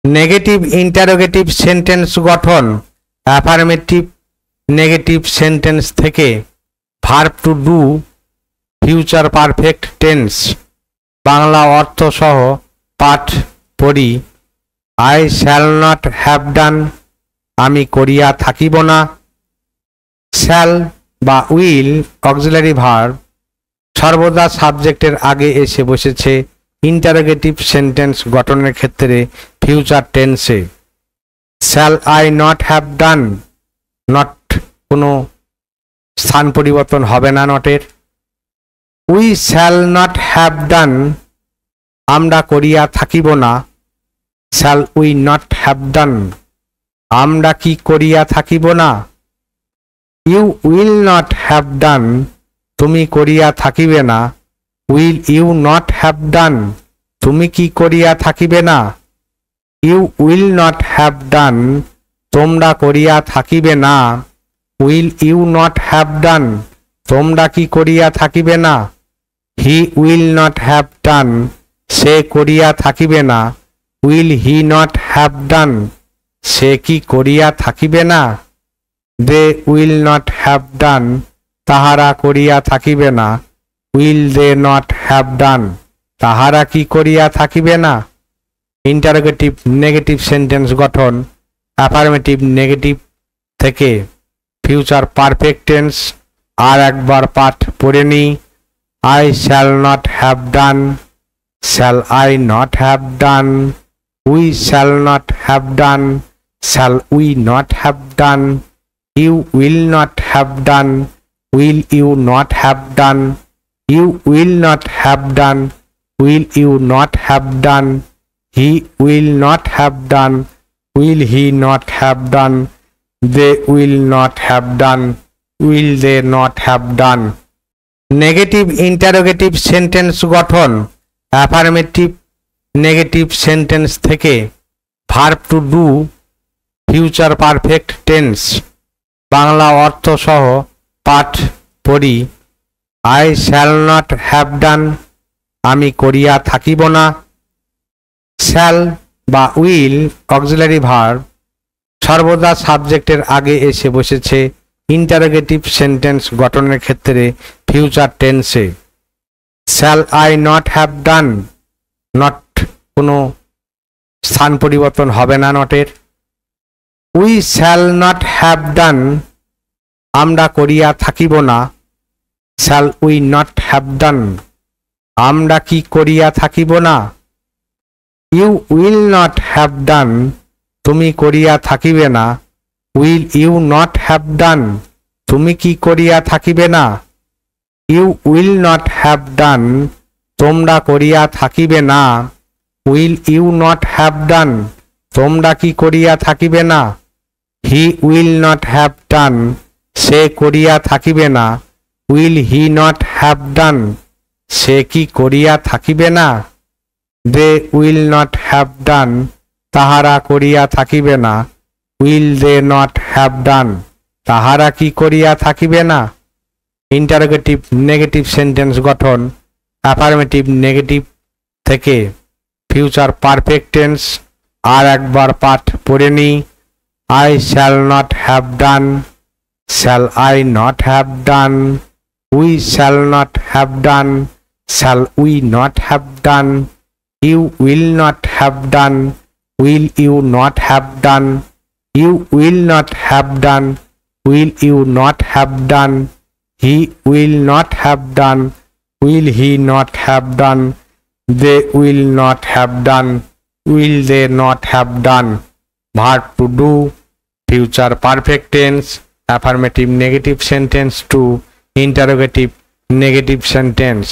Negative interrogative sentence গঠন affirmative negative sentence থেকে verb to do future perfect tense Bangla অর্থ সহ পাঠ পড়ি। আই শ্যাল নট হ্যাভ ডান, আমি করিয়া থাকিব না। শ্যাল বা উইল অক্সিলারি ভার্ব সর্বদা সাবজেক্টের আগে এসে বসেছে ইন্টারোগেটিভ সেন্টেন্স গঠনের ক্ষেত্রে ফিউচার টেন্সে। Shall I not have done, not কোনো স্থান পরিবর্তন হবে না নটের। We shall not have done, আমরা করিয়া থাকিব না। Shall we not have done, আমরা কি করিয়া থাকিব না। You will not have done, তুমি করিয়া থাকিবে না। Will you not have done, তুমি কি করিয়া থাকিবে না। You will not have done, তোমরা করিয়া থাকিবে না। Will you not have done, তোমরা কি করিয়া থাকিবে না। He will not have done, সে করিয়া থাকিবে না। Will he not have done, সে কি করিয়া থাকিবে না। They will not have done, তাহারা করিয়া থাকিবে না। Will they not have done, তাহারা কি করিয়া থাকিবে না। ইন্টারোগেটিভ নেগেটিভ সেন্টেন্স গঠন অ্যাফার্মেটিভ নেগেটিভ থেকে ফিউচার পারফেক্ট টেন্স আর একবার পাঠ পড়ে নি। I shall not have done, shall I not have done. We shall not have done, shall we not have done. You will not have done, will you not have done. You will not have done, will you not have done. He will not have done, will he not have done. They will not have done, will they not have done. Negative interrogative sentence গঠন affirmative negative sentence থেকে verb to do future perfect tense Bangla অর্থ সহ পাঠ পড়ি। I shall not have ডান, আমি করিয়া থাকিব না। শ্যাল বা উইল অক্সিলারি ভার্ব সর্বদা সাবজেক্টের আগে এসে বসেছে ইন্টারোগেটিভ সেন্টেন্স গঠনের ক্ষেত্রে ফিউচার টেন্সে। Shall I not have done, not কোনো স্থান পরিবর্তন হবে না নটের। We shall not have done, আমরা করিয়া থাকিব না। Shall we not have done, আমরা কি করিয়া থাকিব না। You will not have done, তুমি করিয়া থাকিবে না। Will you not have done, তুমি কি করিয়া থাকিবে না। You will not have done, তোমরা করিয়া থাকিবে না। Will you not have done, তোমরা কি করিয়া থাকিবে না। He will not have done, সে করিয়া থাকিবে না। Will he not have done, সে কি করিয়া থাকিবে না। They will not have done, তাহারা করিয়া থাকিবে না। Will they not have done, তাহারা কি করিয়া থাকিবে না। ইন্টারোগেটিভ নেগেটিভ সেন্টেন্স গঠন অ্যাফার্মেটিভ নেগেটিভ থেকে ফিউচার পারফেক্ট টেন্স আর একবার পাঠ পড়ে নি। I shall not have done, shall I not have done. We shall not have done, shall we not have done. You will not have done, will you not have done. You will not have done, will you not have done. He will not have done, will he not have done. They will not have done, will they not have done. Verb to do future perfect tense affirmative negative sentence to interrogative negative sentence.